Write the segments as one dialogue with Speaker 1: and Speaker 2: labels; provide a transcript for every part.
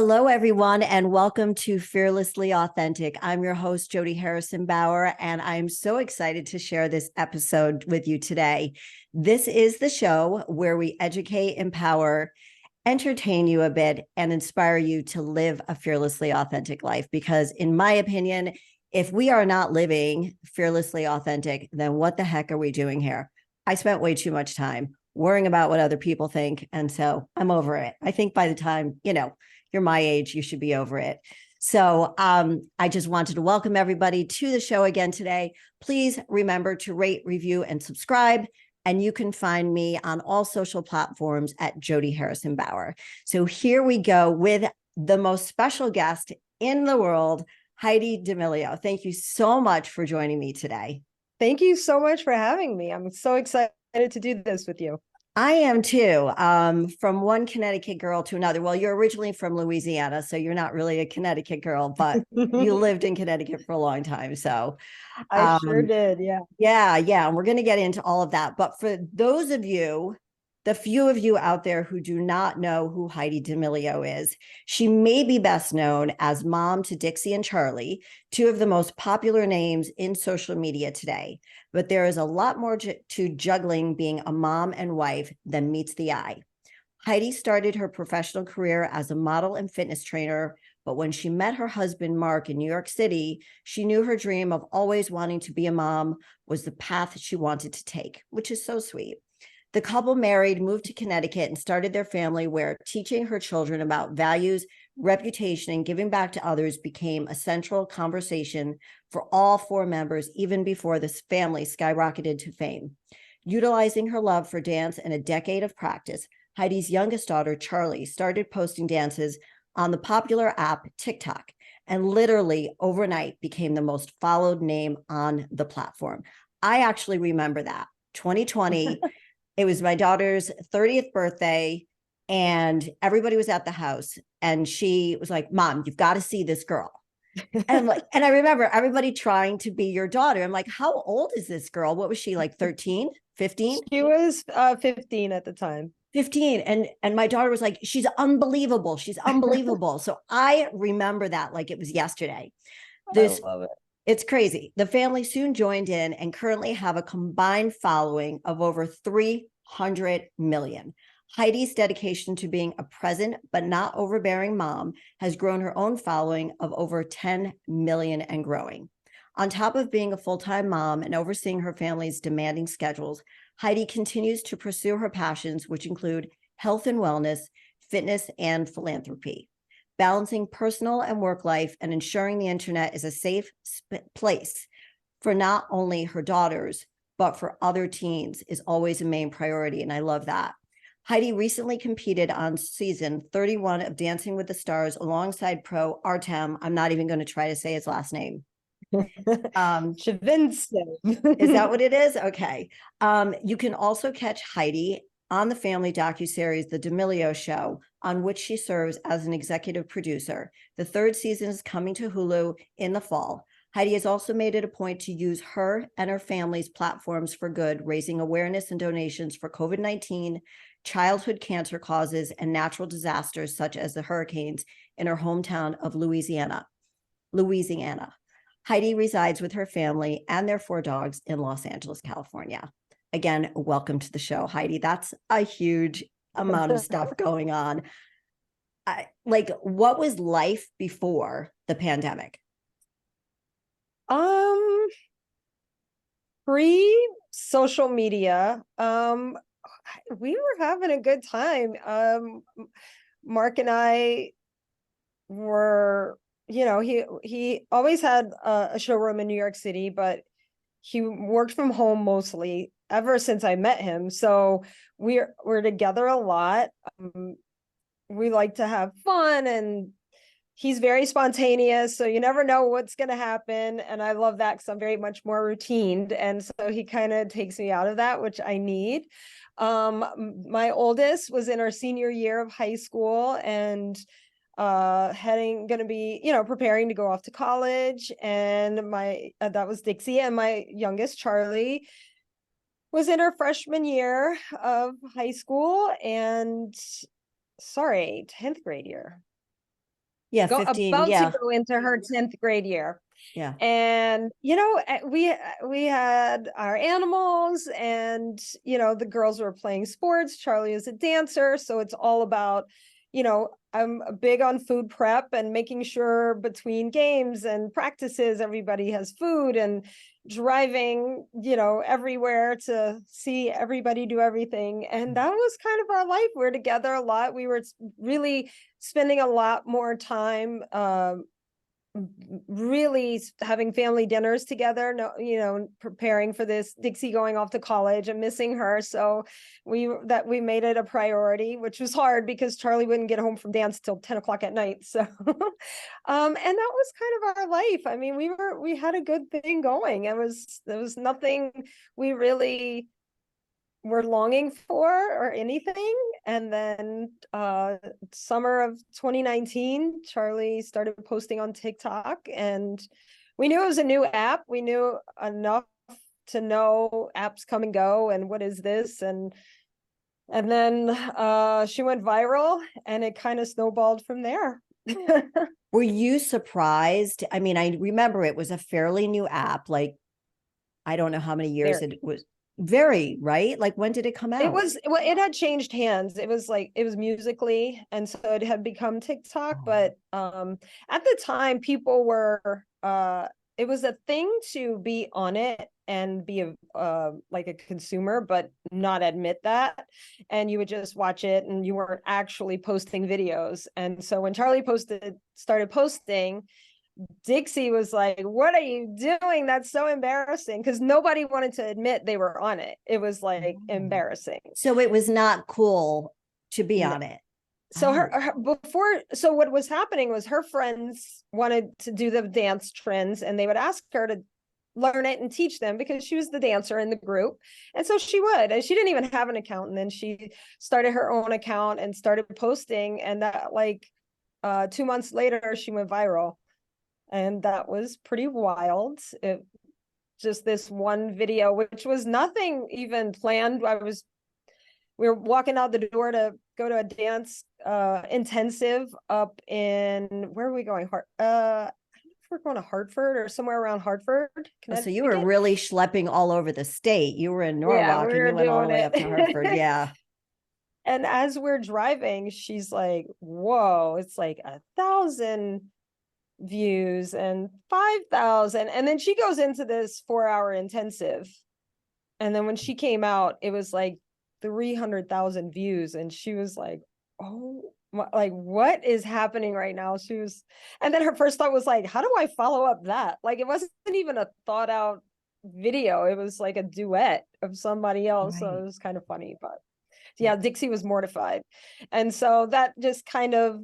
Speaker 1: Hello, everyone, and welcome to Fearlessly Authentic. I'm your host, Jody Harrison Bauer, and I'm so excited to share this episode with you today. This is the show where we educate, empower, entertain you a bit, and inspire you to live a fearlessly authentic life. Because, in my opinion, if we are not living fearlessly authentic, then what the heck are we doing here? I spent way too much time worrying about what other people think, and so I'm over it. I think by the time, you're my age, you should be over it. So I just wanted to welcome everybody to the show again today. Please remember to rate, review, and subscribe. And you can find me on all social platforms at Jody Harrison Bauer. So here we go with the most special guest in the world, Heidi D'Amelio. Thank you so much for joining me today.
Speaker 2: Thank you so much for having me. I'm so excited to do this with you.
Speaker 1: I am too. From one Connecticut girl to another. Well, you're originally from Louisiana, so you're not really a Connecticut girl, but you lived in Connecticut for a long time. So
Speaker 2: I sure did. Yeah.
Speaker 1: Yeah. And we're going to get into all of that. But for those of you, the few of you out there who do not know who Heidi D'Amelio is, she may be best known as mom to Dixie and Charlie, two of the most popular names in social media today. But there is a lot more to juggling being a mom and wife than meets the eye. Heidi started her professional career as a model and fitness trainer, but when she met her husband, Mark, in New York City, she knew her dream of always wanting to be a mom was the path she wanted to take, which is so sweet. The couple married, moved to Connecticut, and started their family where teaching her children about values, reputation, and giving back to others became a central conversation for all four members, even before this family skyrocketed to fame. Utilizing her love for dance and a decade of practice, Heidi's youngest daughter, Charlie, started posting dances on the popular app TikTok and literally overnight became the most followed name on the platform. I actually remember that 2020. It was my daughter's 30th birthday and everybody was at the house and she was like, "Mom, you've got to see this girl." And I remember everybody trying to be your daughter. I'm like, "How old is this girl?" What was she, like 13, 15?
Speaker 2: She was 15 at the time.
Speaker 1: 15. And my daughter was like, "She's unbelievable. She's unbelievable." So I remember that like it was yesterday.
Speaker 2: I love it.
Speaker 1: It's crazy. The family soon joined in and currently have a combined following of over 300 million. Heidi's dedication to being a present but not overbearing mom has grown her own following of over 10 million and growing. On top of being a full-time mom and overseeing her family's demanding schedules, Heidi continues to pursue her passions, which include health and wellness, fitness, and philanthropy. Balancing personal and work life and ensuring the internet is a safe place for not only her daughters, but for other teens is always a main priority. And I love that. Heidi recently competed on season 31 of Dancing with the Stars alongside pro Artem. I'm not even going to try to say his last name.
Speaker 2: Shavinsky.
Speaker 1: Is that what it is? Okay. You can also catch Heidi on the family docuseries The D'Amelio Show, on which she serves as an executive producer. The third season is coming to Hulu in the fall. Heidi has also made it a point to use her and her family's platforms for good, raising awareness and donations for COVID-19, childhood cancer causes, and natural disasters such as the hurricanes in her hometown of Louisiana. Heidi resides with her family and their 4 dogs in Los Angeles, California. Again, welcome to the show, Heidi. That's a huge amount of stuff going on. What was life before the pandemic?
Speaker 2: Pre-social media, we were having a good time. Mark and I were, he always had a showroom in New York City, but he worked from home mostly ever since I met him. So we're together a lot. We like to have fun and he's very spontaneous. So you never know what's going to happen. And I love that because I'm very much more routined. And so he kind of takes me out of that, which I need. My oldest was in our senior year of high school and going to be, preparing to go off to college. And that was Dixie, and my youngest, Charlie, was in her freshman year of high school and 10th grade year.
Speaker 1: Yeah,
Speaker 2: go
Speaker 1: 15.
Speaker 2: about to
Speaker 1: Yeah.
Speaker 2: go into her 10th grade year.
Speaker 1: Yeah.
Speaker 2: And we had our animals, and the girls were playing sports. Charlie is a dancer, so it's all about, I'm big on food prep and making sure between games and practices everybody has food, and driving everywhere to see everybody do everything. And that was kind of our life. We're together a lot. We were really spending a lot more time really having family dinners together, no, preparing for this, Dixie going off to college and missing her. So we made it a priority, which was hard because Charlie wouldn't get home from dance till 10 o'clock at night. So and that was kind of our life. I mean, we had a good thing going. There was nothing we really were longing for or anything. And then summer of 2019, Charlie started posting on TikTok, and we knew it was a new app. We knew enough to know apps come and go, and what is this? And then she went viral, and it kind of snowballed from there.
Speaker 1: Were you surprised? I mean, I remember it was a fairly new app. Like, I don't know how many years
Speaker 2: Very.
Speaker 1: it was. Very, right? Like, when did it come
Speaker 2: It
Speaker 1: out?
Speaker 2: was, well, it had changed hands. It was Musically, and so it had become TikTok.
Speaker 1: Oh,
Speaker 2: But at the time, people were it was a thing to be on it and be like a consumer, but not admit that. And you would just watch it, and you weren't actually posting videos. And so when Charlie started posting, Dixie was like, "What are you doing? That's so embarrassing." Because nobody wanted to admit they were on it. It was like
Speaker 1: oh.
Speaker 2: embarrassing.
Speaker 1: So it was not cool to be
Speaker 2: No.
Speaker 1: on it.
Speaker 2: So
Speaker 1: Oh,
Speaker 2: so what was happening was her friends wanted to do the dance trends, and they would ask her to learn it and teach them because she was the dancer in the group. And so she would, and she didn't even have an account. And then she started her own account and started posting. And that, like 2 months later, she went viral. And that was pretty wild. It just this one video, which was nothing even planned. We were walking out the door to go to a dance intensive up in, where are we going? I don't know if we're going to Hartford or somewhere around Hartford,
Speaker 1: so you were
Speaker 2: Connecticut.
Speaker 1: really schlepping all over the state. You were in
Speaker 2: Yeah, we
Speaker 1: Norwalk and
Speaker 2: were
Speaker 1: you went all the
Speaker 2: doing
Speaker 1: way up to Hartford.
Speaker 2: it.
Speaker 1: Yeah.
Speaker 2: And as we're driving, she's like, "Whoa, it's like 1,000 views and 5,000." And then she goes into this 4-hour intensive. And then when she came out, it was like 300,000 views. And she was like, "Oh, like, what is happening right now?" And then her first thought was like, "How do I follow up that?" Like, it wasn't even a thought out video. It was like a duet of somebody else. So
Speaker 1: Right.
Speaker 2: it was kind of funny, but yeah, Dixie was mortified. And so that just kind of,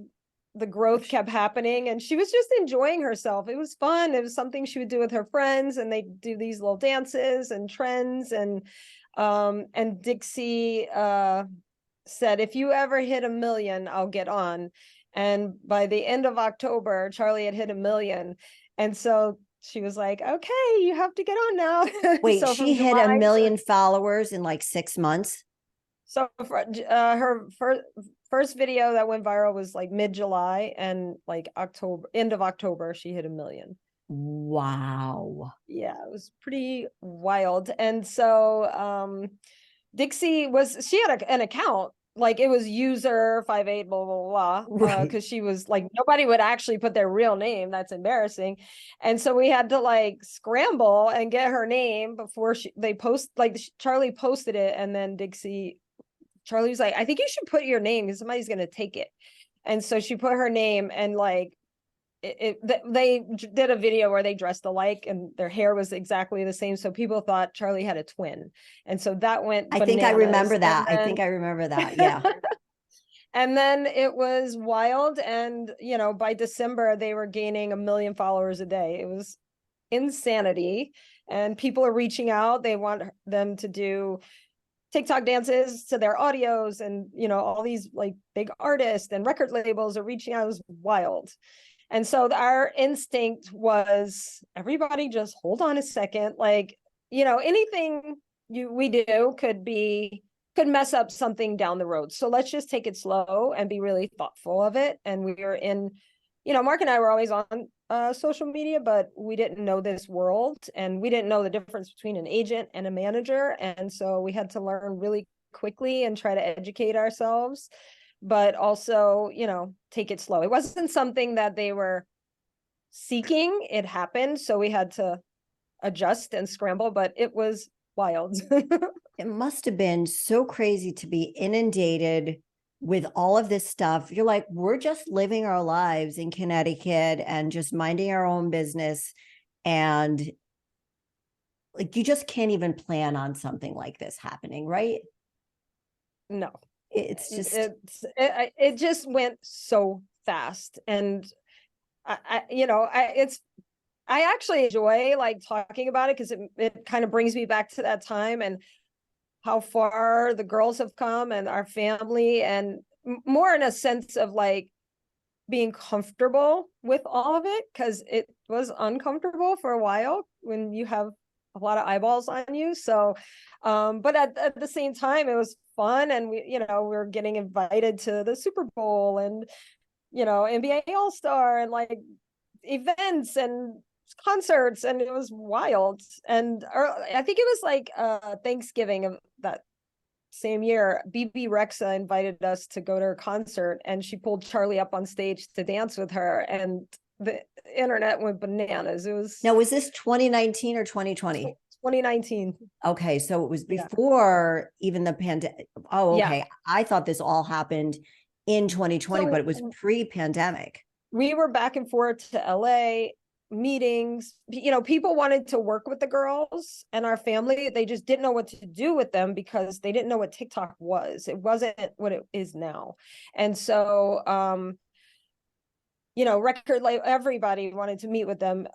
Speaker 2: the growth kept happening, and she was just enjoying herself. It was fun. It was something she would do with her friends, and they do these little dances and trends. And Dixie said, "If you ever hit 1 million, I'll get on." And by the end of October, Charlie had hit 1 million. And so she was like, "Okay, you have to get on now."
Speaker 1: Wait,
Speaker 2: So
Speaker 1: she
Speaker 2: from
Speaker 1: hit a
Speaker 2: July to
Speaker 1: million followers in like 6 months.
Speaker 2: So for, her first video that went viral was like mid-July, and like end of October, she hit 1 million.
Speaker 1: Wow.
Speaker 2: Yeah, it was pretty wild. And so Dixie she had an account, like it was user 58 blah blah blah,
Speaker 1: Right.
Speaker 2: because she was like, nobody would actually put their real name. That's embarrassing. And so we had to like scramble and get her name before Charlie posted it. And then Charlie was like, "I think you should put your name because somebody's going to take it." And so she put her name, and like they did a video where they dressed alike and their hair was exactly the same. So people thought Charlie had a twin. And so that went
Speaker 1: I think I
Speaker 2: bananas.
Speaker 1: remember that. I think I remember that. Yeah.
Speaker 2: And then it was wild. And, by December, they were gaining 1 million followers a day. It was insanity. And people are reaching out. They want them to do TikTok dances to their audios, and all these like big artists and record labels are reaching out. It was wild. And so our instinct was, everybody just hold on a second. Like, anything we do could mess up something down the road. So let's just take it slow and be really thoughtful of it. And we were in Mark and I were always on social media, but we didn't know this world, and we didn't know the difference between an agent and a manager. And so we had to learn really quickly and try to educate ourselves, but also, take it slow. It wasn't something that they were seeking. It happened. So we had to adjust and scramble, but it was wild.
Speaker 1: It must have been so crazy to be inundated with all of this stuff. You're like, we're just living our lives in Connecticut and just minding our own business. And like, you just can't even plan on something like this happening, right?
Speaker 2: No,
Speaker 1: It's just,
Speaker 2: it just went so fast. And I actually enjoy like talking about it, because it kind of brings me back to that time and how far the girls have come and our family, and more in a sense of like being comfortable with all of it, because it was uncomfortable for a while when you have a lot of eyeballs on you. So but at the same time, it was fun, and we were getting invited to the Super Bowl and NBA All-Star and like events and concerts, and it was wild. And I think it was like Thanksgiving of that same year, BB Rexa invited us to go to her concert, and she pulled Charlie up on stage to dance with her, and the internet went bananas. It was
Speaker 1: now, was this 2019 or 2020?
Speaker 2: 2019.
Speaker 1: Okay, so it was before even the pandemic. Oh,
Speaker 2: Yeah.
Speaker 1: okay. I thought this all happened in 2020, but it was pre-pandemic.
Speaker 2: We were back and forth to LA meetings. People wanted to work with the girls and our family. They just didn't know what to do with them, because they didn't know what TikTok was. It wasn't what it is now. And so record label, everybody wanted to meet with them,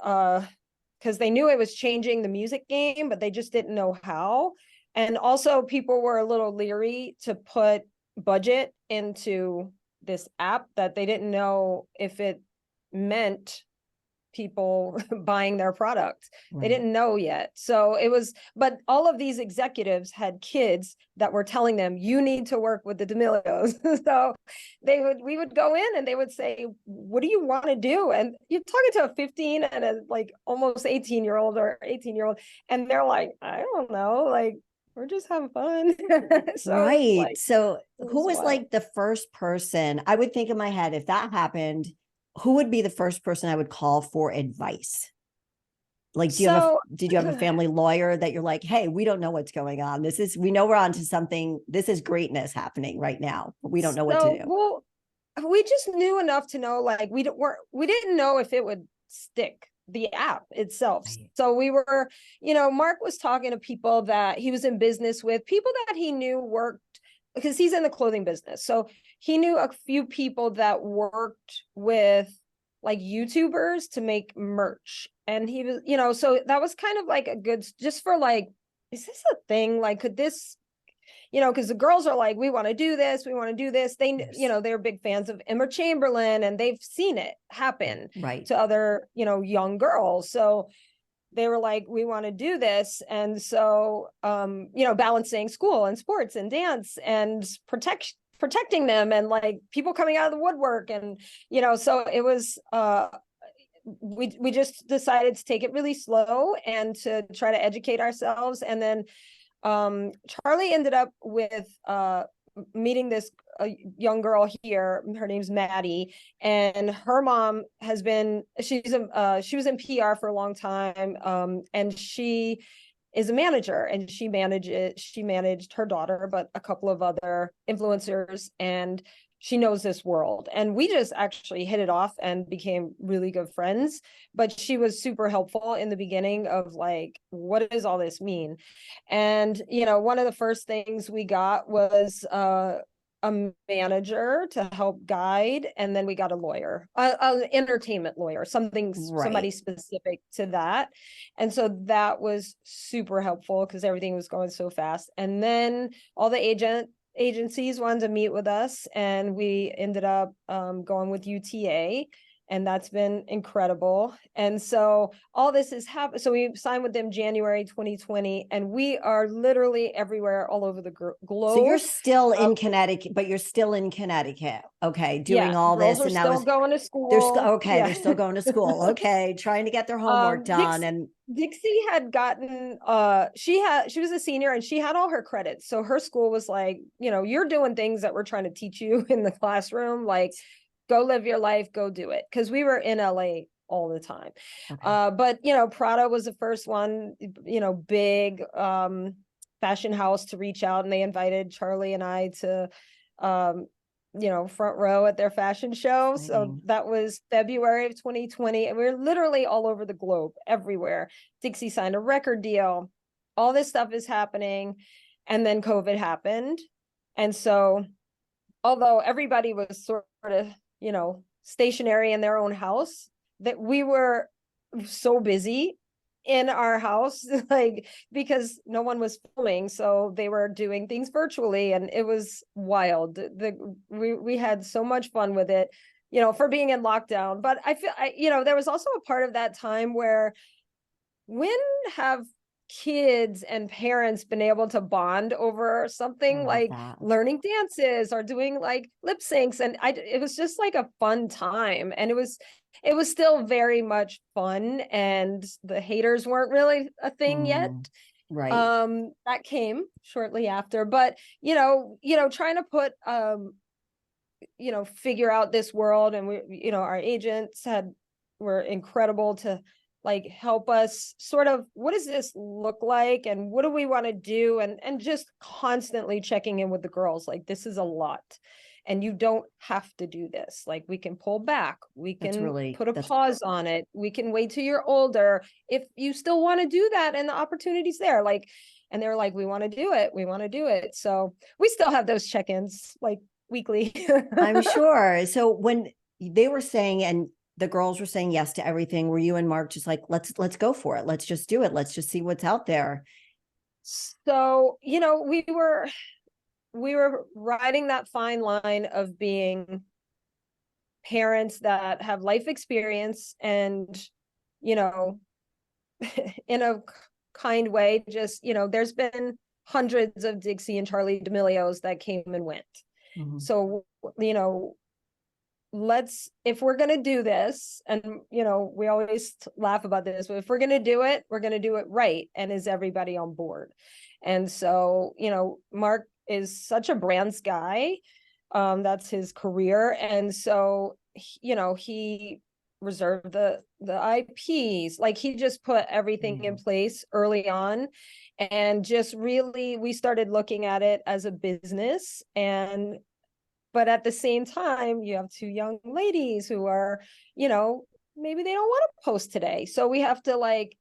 Speaker 2: because they knew it was changing the music game, but they just didn't know how. And also people were a little leery to put budget into this app that they didn't know if it meant people buying their product. Right. They didn't know yet. So it was, but all of these executives had kids that were telling them, you need to work with the D'Amelios. So we would go in and they would say, what do you want to do? And you're talking to a 15 and a like almost 18-year-old or 18-year-old. And they're like, I don't know, like, we're just having fun. So
Speaker 1: right.
Speaker 2: Like,
Speaker 1: so who was like the first person? I would think in my head, if that happened, who would be the first person I would call for advice? Like, did you have a family lawyer that you're like, hey, we don't know what's going on. We know we're onto something. This is greatness happening right now, but we don't know what to do.
Speaker 2: Well, we just knew enough to know, like, we didn't know if it would stick, the app itself. Right. So we were, Mark was talking to people that he was in business with, people that he knew worked, because he's in the clothing business. So he knew a few people that worked with like YouTubers to make merch. And he was, so that was kind of like a good, just for like, is this a thing? Like, could this, because the girls are like, we want to do this. We want to do this. They, they're big fans of Emma Chamberlain, and they've seen it happen to other, young girls. So they were like, we want to do this. And so, balancing school and sports and dance and protecting them, and like people coming out of the woodwork. And, so it was, we just decided to take it really slow and to try to educate ourselves. And then Charlie ended up with meeting this young girl here. Her name's Maddie, and her mom she was in PR for a long time, and she is a manager, and she managed her daughter, but a couple of other influencers, and she knows this world. And we just actually hit it off and became really good friends. But she was super helpful in the beginning of like, what does all this mean? And, one of the first things we got was a manager to help guide. And then we got a lawyer, an entertainment lawyer, somebody specific to that. And so that was super helpful, because everything was going so fast. And then all the agencies wanted to meet with us, and we ended up going with UTA. and that's been incredible. And so all this has happened. So we signed with them January 2020, and we are literally everywhere, all over the globe.
Speaker 1: So you're still in Connecticut, but you're still in Connecticut. Okay.
Speaker 2: Yeah,
Speaker 1: Doing all
Speaker 2: girls
Speaker 1: this.
Speaker 2: are
Speaker 1: And that
Speaker 2: still
Speaker 1: was,
Speaker 2: going to
Speaker 1: they're still,
Speaker 2: school.
Speaker 1: okay.
Speaker 2: Yeah.
Speaker 1: They're still going to school. Okay. Trying to get their homework done. And
Speaker 2: Dixie had gotten she was a senior and she had all her credits. So her school was like, you're doing things that we're trying to teach you in the classroom, like go live your life, go do it. Because we were in LA all the time.
Speaker 1: okay.
Speaker 2: But Prada was the first one, big fashion house to reach out, and they invited Charlie and I to front row at their fashion show. So that was February of 2020. And we were literally all over the globe, everywhere. Dixie signed a record deal. All this stuff is happening. And then COVID happened. And so, although everybody was sort of, stationary in their own house, that we were so busy in our house, like, because no one was filming, so they were doing things virtually, and it was wild. We had so much fun with it, for being in lockdown. But I feel there was also a part of that time where, when have kids and parents been able to bond over something like
Speaker 1: that.
Speaker 2: learning dances or doing like lip syncs? And it was just like a fun time, and it was still very much fun, and the haters weren't really a thing yet.
Speaker 1: Right.
Speaker 2: That came shortly after, but trying to put figure out this world, and we our agents were incredible to like help us sort of, what does this look like, and what do we want to do, and just constantly checking in with the girls, like, this is a lot, and you don't have to do this. Like, we can pull back, we can put a pause on it, we can wait till you're older if you still want to do that, and the opportunity's there. Like, and they're like, we want to do it. So we still have those check-ins like weekly.
Speaker 1: I'm sure. So when they were saying, and the girls were saying yes to everything, were you and Mark just like, let's go for it, let's just do it, let's just see what's out there?
Speaker 2: So we were riding that fine line of being parents that have life experience, and in a kind way, just there's been hundreds of Dixie and Charlie D'Amelios that came and went. So if we're going to do this, and we always laugh about this, but if we're going to do it, we're going to do it right. And is everybody on board? And so Mark is such a brands guy, that's his career, and so he reserved the IPs, like, he just put everything in place early on, and just really, we started looking at it as a business. But at the same time, you have two young ladies who are, maybe they don't want to post today. So we have to like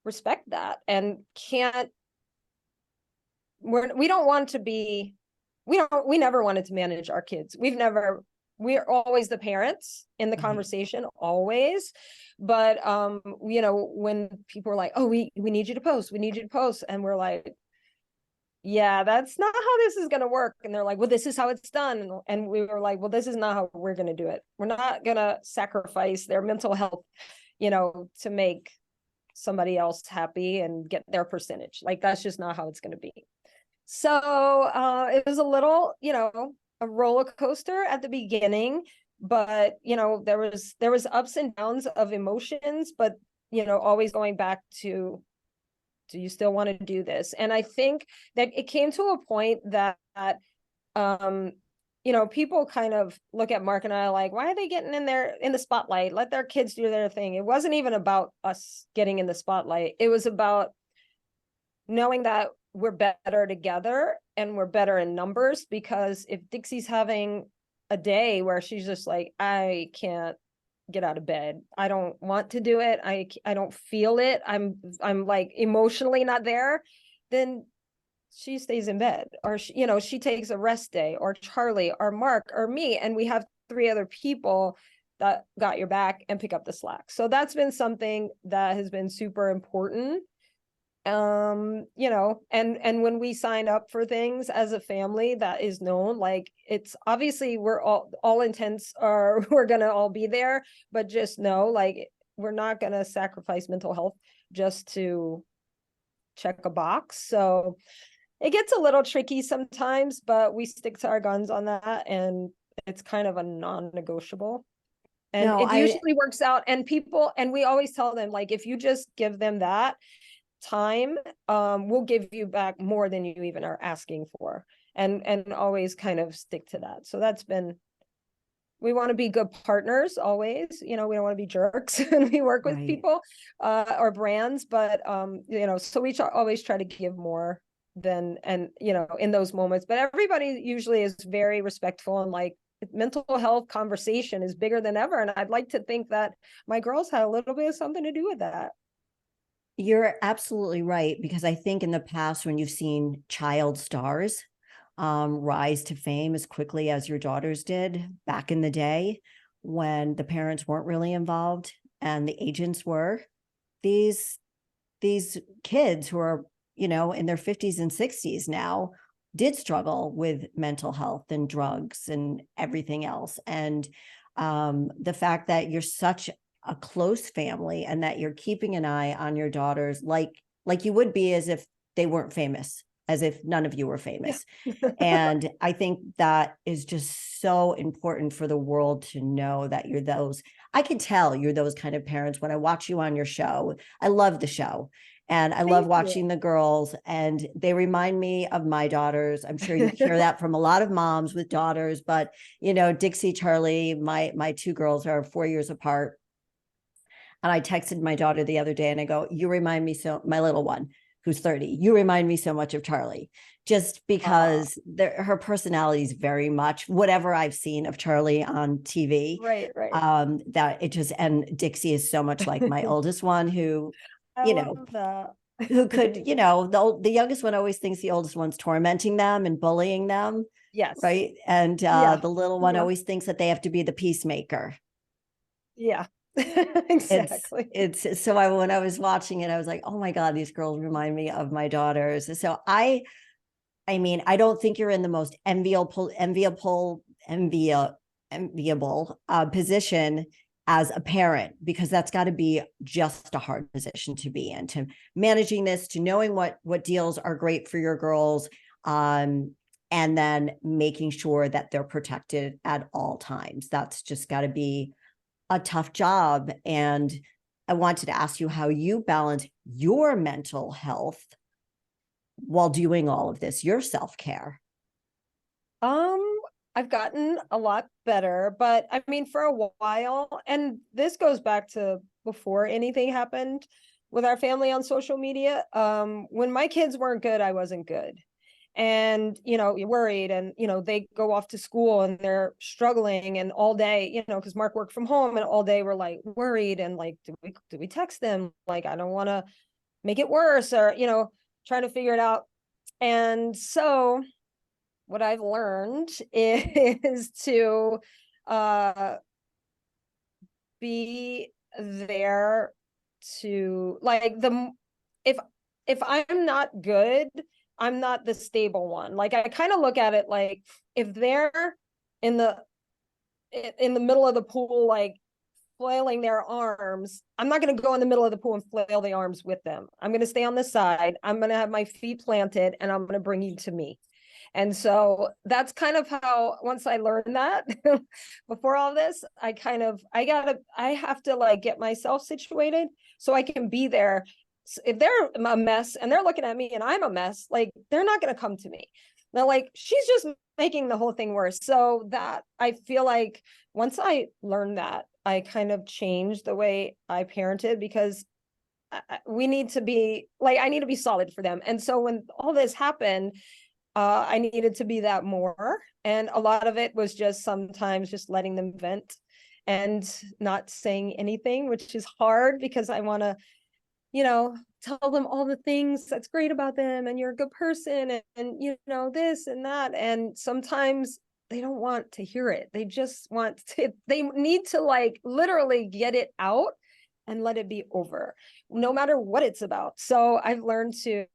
Speaker 2: respect that, and we don't want to be, we never wanted to manage our kids. We're always the parents in the conversation, always. But, when people are like, oh, we need you to post, and we're like, yeah, that's not how this is going to work. And they're like, well, this is how it's done. And we were like, well, this is not how we're going to do it. We're not going to sacrifice their mental health, to make somebody else happy and get their percentage. Like, that's just not how it's going to be. So it was a little, a roller coaster at the beginning, but, there was ups and downs of emotions, but, always going back to, do you still want to do this? And I think that it came to a point that, people kind of look at Mark and I like, why are they getting in the spotlight? Let their kids do their thing. It wasn't even about us getting in the spotlight. It was about knowing that we're better together and we're better in numbers, because if Dixie's having a day where she's just like, I can't get out of bed, I don't want to do it, I don't feel it, I'm like emotionally not there, then she stays in bed, or she takes a rest day, or Charlie or Mark or me, and we have 3 other people that got your back and pick up the slack. So that's been something that has been super important You know, and when we sign up for things as a family, that is known, like, it's obviously, we're all intents are we're gonna all be there, but just know, like, we're not gonna sacrifice mental health just to check a box. So it gets a little tricky sometimes, but we stick to our guns on that, and it's kind of a non-negotiable. And
Speaker 1: No,
Speaker 2: it
Speaker 1: I
Speaker 2: usually works out. And people, and we always tell them, like, if you just give them that time, we'll give you back more than you even are asking for. And always kind of stick to that. So that's been, we want to be good partners always, you know, we don't want to be jerks when we work with
Speaker 1: right.
Speaker 2: people, or brands, but you know, so we always try to give more than, and you know, in those moments. But everybody usually is very respectful, and like, mental health conversation is bigger than ever, and I'd like to think that my girls had a little bit of something to do with that.
Speaker 1: You're absolutely right, because I think in the past, when you've seen child stars rise to fame as quickly as your daughters did back in the day, when the parents weren't really involved and the agents were, these these kids who are, you know, in their 50s and 60s now did struggle with mental health and drugs and everything else. And the fact that you're such a close family and that you're keeping an eye on your daughters, like you would be as if they weren't famous, as if none of you were
Speaker 2: Yeah.
Speaker 1: famous. And I think that is just so important for the world to know that you're those. I can tell you're those kind of parents when I watch you on your show. I love the show. And I love
Speaker 2: Thank you.
Speaker 1: watching the girls, and they remind me of my daughters. I'm sure you hear that from a lot of moms with daughters, but you know, Dixie, Charlie, my two girls are 4 years apart. And I texted my daughter the other day and I go, you remind me so, my little one who's 30, you remind me so much of Charlie, just
Speaker 2: uh,
Speaker 1: because her personality is very much whatever I've seen of Charlie on TV.
Speaker 2: right, right.
Speaker 1: That it just, and Dixie is so much like my oldest one who,
Speaker 2: I
Speaker 1: you know,
Speaker 2: love that.
Speaker 1: who could, you know, the youngest one always thinks the oldest one's tormenting them and bullying them.
Speaker 2: Yes.
Speaker 1: Right. And
Speaker 2: Yeah.
Speaker 1: the little one
Speaker 2: Yeah.
Speaker 1: always thinks that they have to be the peacemaker.
Speaker 2: Yeah.
Speaker 1: it's
Speaker 2: Exactly.
Speaker 1: it's so I when I was watching it, I was like, oh my God, these girls remind me of my daughters. So I mean, I don't think you're in the most enviable position as a parent, because that's got to be just a hard position to be in, to managing this, to knowing what deals are great for your girls, and then making sure that they're protected at all times. That's just got to be a tough job. And I wanted to ask you how you balance your mental health while doing all of this, your self-care.
Speaker 2: Um, I've gotten a lot better, but I mean, for a while, and this goes back to before anything happened with our family on social media. When my kids weren't good, I wasn't good. And, you know, you're worried, and, you know, they go off to school and they're struggling, and all day, you know, because Mark worked from home, and all day we're like worried, and like, do we text them? Like, I don't want to make it worse, or, you know, trying to figure it out. And so what I've learned is to uh be there, to like, if if I'm not good, I'm not the stable one. Like, I kind of look at it like, if they're in the in the middle of the pool, like flailing their arms, I'm not going to go in the middle of the pool and flail the arms with them. I'm going to stay on the side. I'm going to have my feet planted, and I'm going to bring you to me. And so that's kind of how, once I learned that, before all this, I have to like get myself situated so I can be there. If they're a mess and they're looking at me and I'm a mess, like, they're not going to come to me. They're like, she's just making the whole thing worse. So that, I feel like, once I learned that, I kind of changed the way I parented, because we need to be like, I need to be solid for them. And so when all this happened, I needed to be that more. And a lot of it was just sometimes just letting them vent and not saying anything, which is hard because I want to, you know, tell them all the things that's great about them, and you're a good person, and you know, this and that. And sometimes they don't want to hear it. They just want to, they need to like literally get it out. and let it be over, no matter what it's about. So I've learned to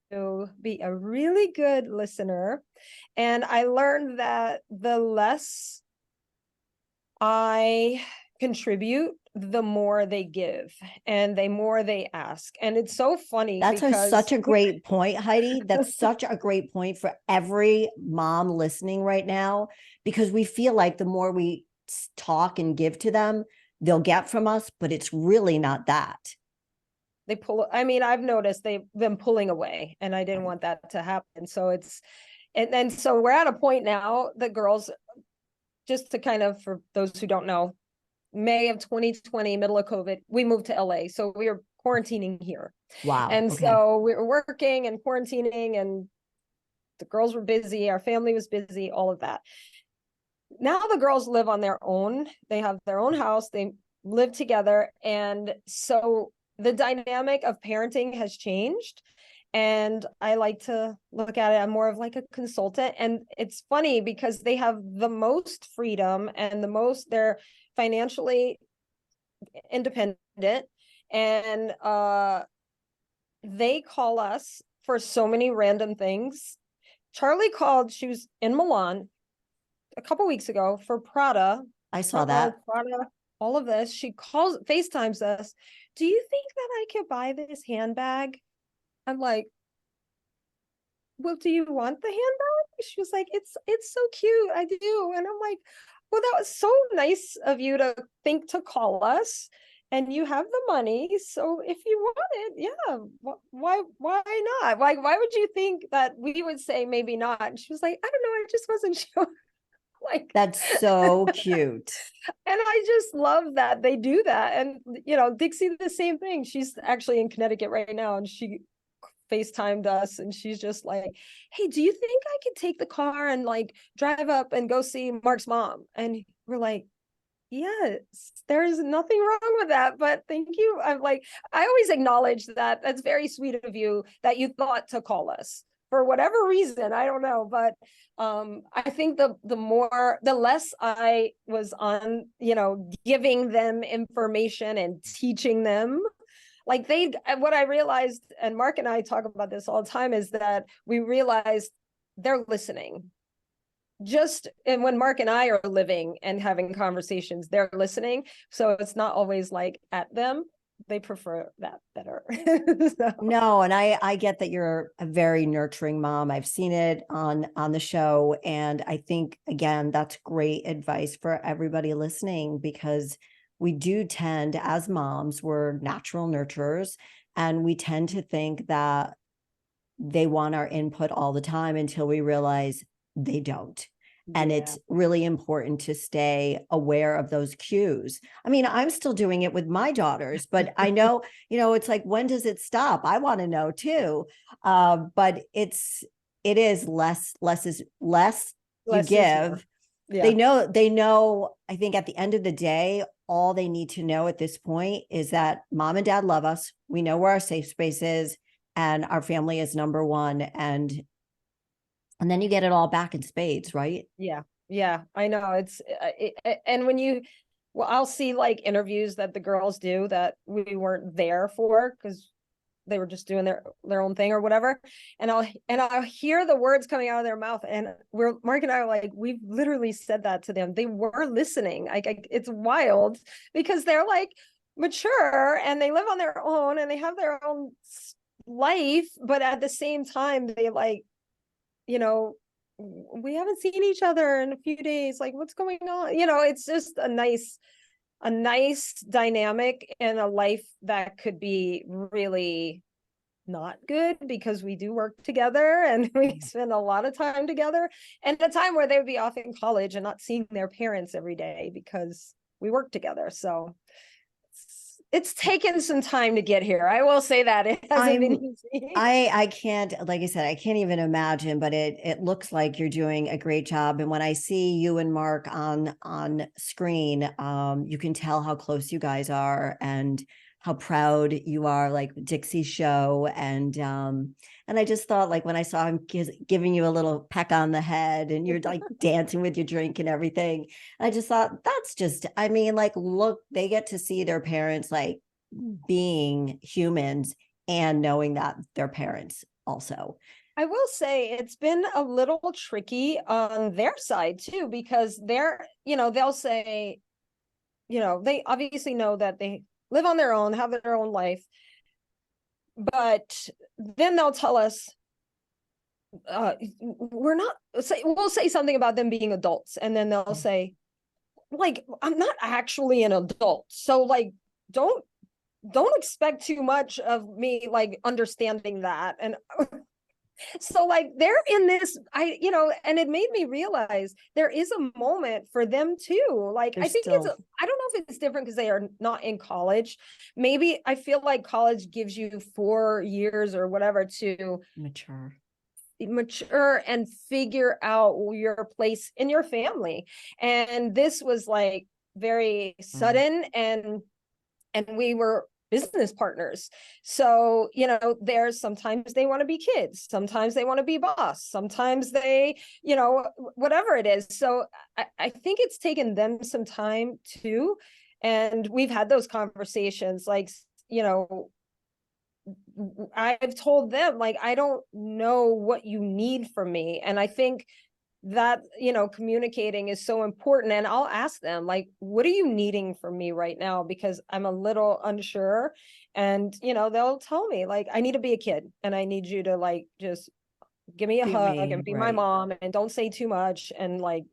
Speaker 2: be a really good listener. And I learned that the less I contribute, the more they give and the more they ask. And it's so funny
Speaker 1: That's such
Speaker 2: because
Speaker 1: a great point, Heidi. That's such a great point for every mom listening right now, because we feel like the more we talk and give to them, they'll get from us, but it's really not that.
Speaker 2: they pull, I mean, I've noticed they've been pulling away, and I didn't want that to happen. So it's, and then so we're at a point now, the girls, just to kind of, for those who don't know, May of 2020, middle of COVID, we moved to LA. So we were quarantining here.
Speaker 1: Wow.
Speaker 2: And
Speaker 1: Okay.
Speaker 2: so we were working and quarantining, and the girls were busy, our family was busy, all of that. Now the girls live on their own. They have their own house, they live together. And so the dynamic of parenting has changed. And I like to look at it, I'm more of like a consultant. And it's funny because they have the most freedom and the most, they're financially independent. And they call us for so many random things. Charlie called, she was in Milan a couple weeks ago for Prada.
Speaker 1: I saw that.
Speaker 2: Prada, all of this. She calls, FaceTimes us. Do you think that I could buy this handbag? I'm like, well, do you want the handbag? She was like, it's so cute. I do. And I'm like, well, that was so nice of you to think to call us, and you have the money. So if you want it, yeah, why not? Why would you think that we would say maybe not? And she was like, I don't know, I just wasn't sure. Like,
Speaker 1: That's so cute.
Speaker 2: and I just love that they do that. And you know, Dixie, the same thing. She's actually in Connecticut right now, and she FaceTimed us, and she's just like, hey, do you think I could take the car and like drive up and go see Mark's mom? And we're like, yes, there's nothing wrong with that, but thank you. I'm like, I always acknowledge that. That's very sweet of you that you thought to call us for whatever reason. I don't know, but I think the less I was on, you know, giving them information and teaching them, like what I realized, and Mark and I talk about this all the time, is that we realized they're listening. And when Mark and I are living and having conversations, they're listening. So it's not always like at them. They prefer that better. So.
Speaker 1: No, and I get that you're a very nurturing mom. I've seen it on the show, and I think again that's great advice for everybody listening, because we do tend, as moms, we're natural nurturers, and we tend to think that they want our input all the time until we realize they don't. And it's really important to stay aware of those cues. I mean, I'm still doing it with my daughters, but I know, you know, it's like, when does it stop? I want to know too. But it is less is less you give.
Speaker 2: Yeah.
Speaker 1: They know, I think at the end of the day, all they need to know at this point is that mom and dad love us. We know where our safe space is, and our family is number one. And then you get it all back in spades, right?
Speaker 2: Yeah. Yeah. I know. And when well, I'll see like interviews that the girls do that we weren't there for because they were just doing their own thing or whatever. And I'll hear the words coming out of their mouth. And Mark and I are like, we've literally said that to them. They were listening. It's wild because they're like mature and they live on their own and they have their own life. But at the same time, they like, you know, we haven't seen each other in a few days. Like, what's going on? You know, it's just a nice dynamic in a life that could be really not good because we do work together and we spend a lot of time together, and a time where they would be off in college and not seeing their parents every day because we work together. So it's taken some time to get here. I will say that it hasn't been easy.
Speaker 1: I can't, like I said, I can't even imagine, but it looks like you're doing a great job. And when I see you and Mark on screen, you can tell how close you guys are and how proud you are, like Dixie's show. And I just thought, like, when I saw him giving you a little peck on the head and you're like dancing with your drink and everything, I just thought, that's just, I mean, like, look, they get to see their parents like being humans and knowing that they're parents also.
Speaker 2: I will say it's been a little tricky on their side too, because they'll say, they obviously know that they live on their own, have their own life, but then they'll tell us, we'll say something about them being adults, and then they'll say, like, I'm not actually an adult, so like, don't expect too much of me, like, understanding that. And so like they're in this, and it made me realize there is a moment for them too. Like,
Speaker 1: They're
Speaker 2: I think
Speaker 1: still
Speaker 2: I don't know if it's different because they are not in college. Maybe I feel like college gives you 4 years or whatever to
Speaker 1: mature.
Speaker 2: And figure out your place in your family. And this was like very sudden, and we were business partners. So, there's sometimes they want to be kids, sometimes they want to be boss, sometimes they, whatever it is. So I think it's taken them some time too. And we've had those conversations, like, I've told them, like, I don't know what you need from me. And I think that, communicating is so important. And I'll ask them, like, what are you needing from me right now? Because I'm a little unsure. And, they'll tell me, like, I need to be a kid, and I need you to, like, just give me a
Speaker 1: Be
Speaker 2: hug
Speaker 1: me,
Speaker 2: and be my
Speaker 1: right.
Speaker 2: mom, and don't say too much. And like,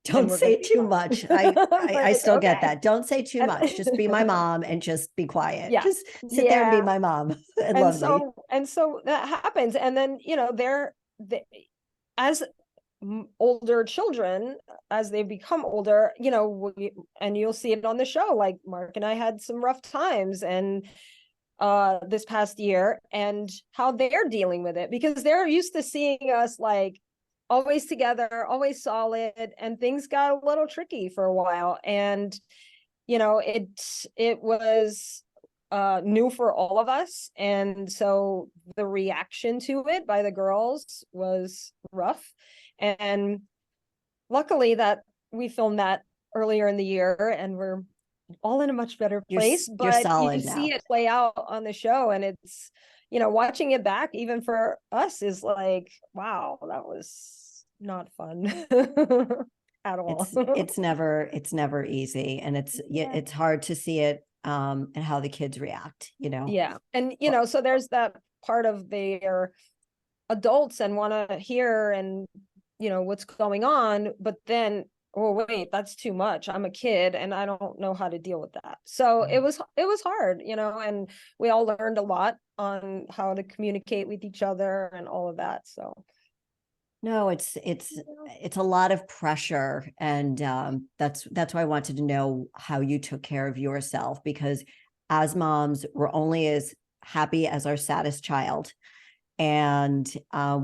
Speaker 2: and
Speaker 1: Don't
Speaker 2: we're gonna
Speaker 1: say
Speaker 2: be
Speaker 1: too much.
Speaker 2: fine. I'm
Speaker 1: I
Speaker 2: like,
Speaker 1: still get
Speaker 2: okay.
Speaker 1: that. Don't say too
Speaker 2: And
Speaker 1: much. Just be my mom and just be quiet.
Speaker 2: yeah,
Speaker 1: Just sit there and be
Speaker 2: yeah.
Speaker 1: my mom and
Speaker 2: And
Speaker 1: love me.
Speaker 2: so that happens. And then, as older children, as they become older, and you'll see it on the show, like Mark and I had some rough times, and this past year, and how they're dealing with it, because they're used to seeing us like always together, always solid, and things got a little tricky for a while. And it was new for all of us, and so the reaction to it by the girls was rough. And luckily that we filmed that earlier in the year, and we're all in a much better place.
Speaker 1: You're
Speaker 2: But you
Speaker 1: solid
Speaker 2: see
Speaker 1: now.
Speaker 2: it play out on the show, and it's, watching it back, even for us, is like, wow, that was not fun at all.
Speaker 1: It's never easy, and
Speaker 2: Yeah.
Speaker 1: it's hard to see it and how the kids react,
Speaker 2: Yeah. And,
Speaker 1: But
Speaker 2: so there's that part of their adults and want to hear, and, what's going on, but then, oh, wait, that's too much. I'm a kid and I don't know how to deal with that. So it was hard, and we all learned a lot on how to communicate with each other and all of that. So,
Speaker 1: no, it's a lot of pressure, and that's why I wanted to know how you took care of yourself, because as moms, we're only as happy as our saddest child. And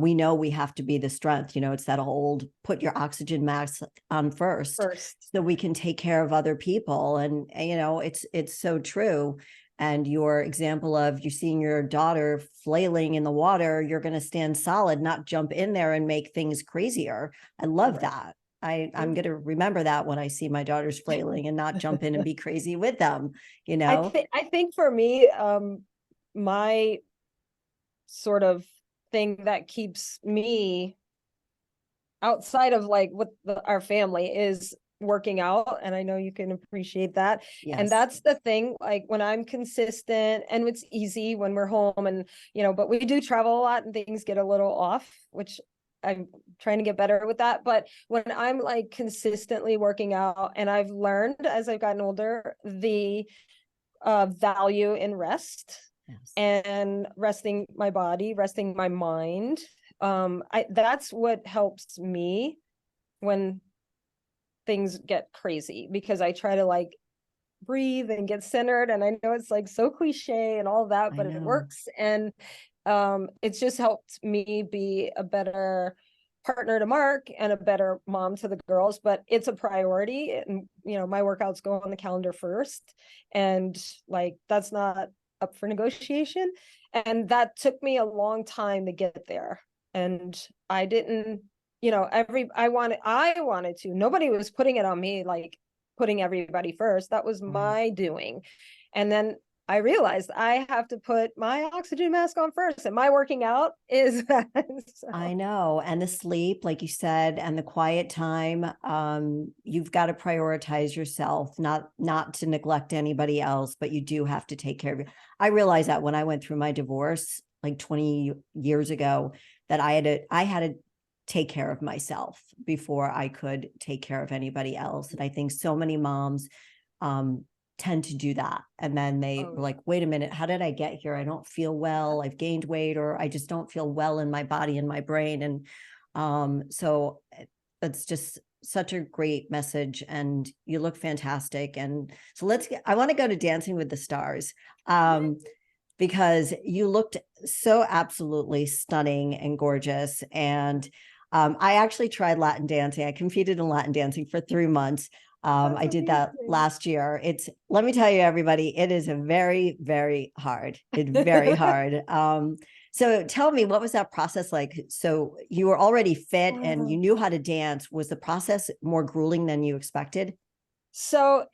Speaker 1: we know we have to be the strength. It's that old put your oxygen mask on first so we can take care of other people. And it's so true. And your example of you seeing your daughter flailing in the water, you're going to stand solid, not jump in there and make things crazier. I love that. I'm going to remember that when I see my daughters flailing, and not jump in and be crazy with them.
Speaker 2: I think for me, my sort of thing that keeps me outside of like what our family is working out, and I know you can appreciate that.
Speaker 1: Yes.
Speaker 2: And that's the thing, like when I'm consistent, and it's easy when we're home, and but we do travel a lot and things get a little off, which I'm trying to get better with that. But when I'm like consistently working out, and I've learned as I've gotten older the value in rest.
Speaker 1: Yes.
Speaker 2: And resting my body, resting my mind. That's what helps me when things get crazy, because I try to like breathe and get centered. And I know it's like so cliche and all that, but it works. And it's just helped me be a better partner to Mark and a better mom to the girls. But it's a priority, and my workouts go on the calendar first, and like that's not up for negotiation. And that took me a long time to get there, and I didn't, I wanted to, nobody was putting it on me, like putting everybody first. That was my doing. And then I realized I have to put my oxygen mask on first, and my working out is so.
Speaker 1: I know. And the sleep, like you said, and the quiet time, you've got to prioritize yourself, not to neglect anybody else, but you do have to take care of you. I realized that when I went through my divorce like 20 years ago, that I had to take care of myself before I could take care of anybody else. And I think so many moms um tend to do that. And then they were
Speaker 2: Oh,
Speaker 1: like, wait a minute, how did I get here? I don't feel well. I've gained weight, or I just don't feel well in my body and my brain. And so it's just such a great message, and you look fantastic. And so I want to go to Dancing with the Stars. Because you looked so absolutely stunning and gorgeous. And I actually tried Latin dancing. I competed in Latin dancing for 3 months.
Speaker 2: that's
Speaker 1: I did that
Speaker 2: amazing.
Speaker 1: last year. Let me tell you, everybody, it is a very, very hard. It's very hard. So tell me, what was that process like? So you were already fit and you knew how to dance. Was the process more grueling than you expected?
Speaker 2: So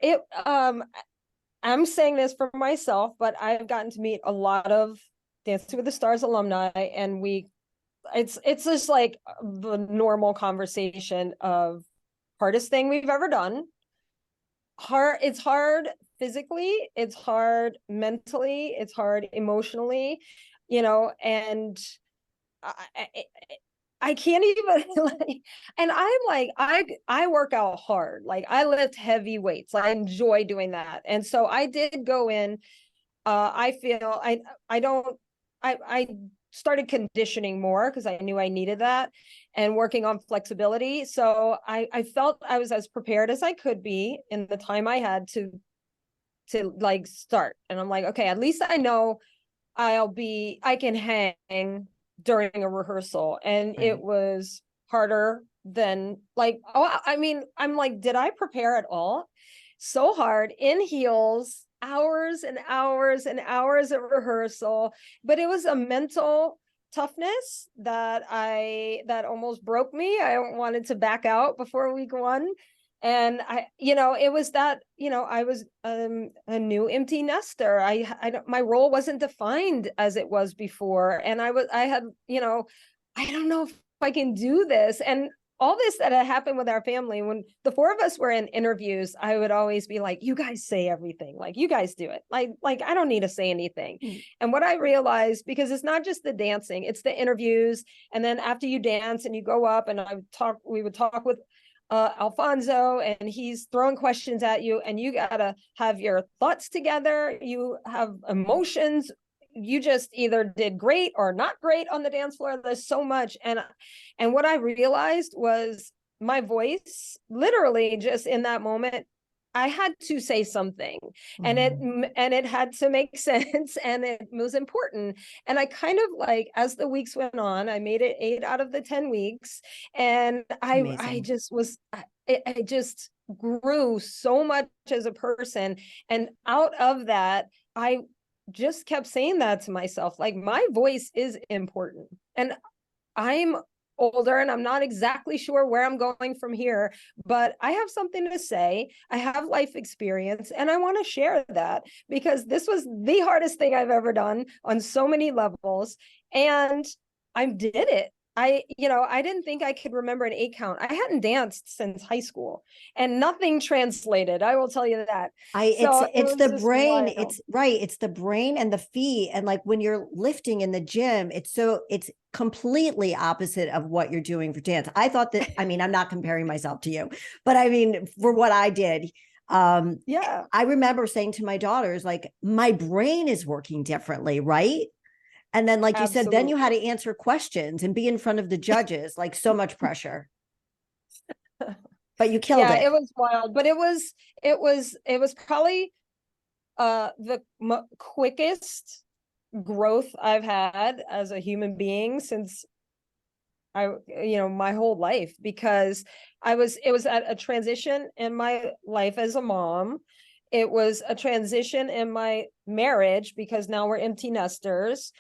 Speaker 2: I'm saying this for myself, but I've gotten to meet a lot of Dancing with the Stars alumni, and it's just like the normal conversation of hardest thing we've ever done. It's hard physically, it's hard mentally, it's hard emotionally, and I, I, I can't even like, and I'm like, I work out hard. Like I lift heavy weights. I enjoy doing that. And so I did go in. I feel I don't I started conditioning more because I knew I needed that, and working on flexibility. So I felt I was as prepared as I could be in the time I had to like start. And I'm like, okay, at least I know I can hang during a rehearsal. And it
Speaker 1: Right.
Speaker 2: was harder than like, oh, I mean, I'm like, did I prepare at all? So hard in heels, hours and hours and hours of rehearsal. But it was a mental toughness that almost broke me. I wanted to back out before week one. And it was that, I was a new empty nester. My role wasn't defined as it was before, and I had, I don't know if I can do this. And all this that had happened with our family, when the four of us were in interviews, I would always be like, you guys say everything, like you guys do it, like I don't need to say anything.
Speaker 1: Mm.
Speaker 2: And what I realized, because it's not just the dancing, it's the interviews. And then after you dance and you go up, and we would talk with Alfonso, and he's throwing questions at you, and you gotta have your thoughts together. You have emotions. You just either did great or not great on the dance floor. There's so much. And what I realized was my voice, literally just in that moment, I had to say something, and it
Speaker 1: Mhm.
Speaker 2: and it had to make sense, and it was important. And I kind of like, as the weeks went on, I made it 8 out of the 10 weeks, and I
Speaker 1: Amazing.
Speaker 2: just was I just grew so much as a person. And out of that, I just kept saying that to myself, like my voice is important. And I'm older, and I'm not exactly sure where I'm going from here, but I have something to say. I have life experience, and I want to share that, because this was the hardest thing I've ever done on so many levels. And I did it. I didn't think I could remember an 8 count. I hadn't danced since high school, and nothing translated. I will tell you that. So it
Speaker 1: It's
Speaker 2: was
Speaker 1: the
Speaker 2: just
Speaker 1: brain.
Speaker 2: wild.
Speaker 1: It's right. It's the brain and the feet. And like when you're lifting in the gym, it's completely opposite of what you're doing for dance. I thought that, I mean, I'm not comparing myself to you, but I mean, for what I did, um,
Speaker 2: Yeah,
Speaker 1: I remember saying to my daughters, like, my brain is working differently, right? And then, like you said, then you had
Speaker 2: absolutely.
Speaker 1: to answer questions and be in front of the judges, like so much pressure, but you killed
Speaker 2: Yeah,
Speaker 1: it.
Speaker 2: it was wild, but it was probably the quickest growth I've had as a human being since my whole life, because it was at a transition in my life as a mom. It was a transition in my marriage, because now we're empty nesters.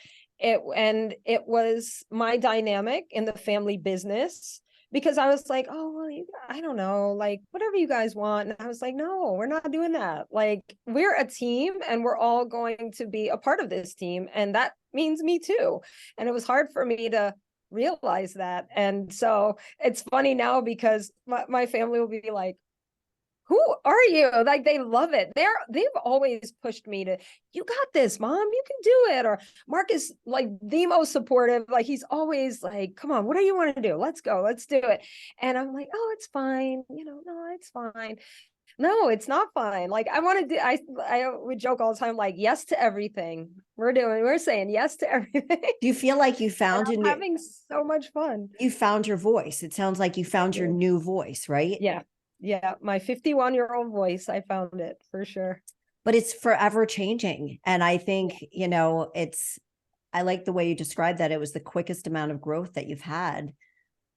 Speaker 2: And it was my dynamic in the family business, because I was like, oh, well, I don't know, like whatever you guys want. And I was like, no, we're not doing that. Like, we're a team and we're all going to be a part of this team. And that means me too. And it was hard for me to realize that. And so it's funny now because my family will be like, who are you? Like, they love it. They've always pushed me to, you got this, mom, you can do it. Or Mark is like the most supportive. Like, he's always like, come on, what do you want to do? Let's go, let's do it. And I'm like, oh, it's fine. No, it's fine. No, it's not fine. Like, I want to do, I would joke all the time, like, yes to everything we're saying yes to everything.
Speaker 1: Do you feel like you
Speaker 2: And
Speaker 1: found
Speaker 2: I'm having so much fun.
Speaker 1: you found your voice? It sounds like you found your new voice, right?
Speaker 2: Yeah. Yeah. My 51-year-old voice, I found it for sure.
Speaker 1: But it's forever changing. And I think, I like the way you described that. It was the quickest amount of growth that you've had,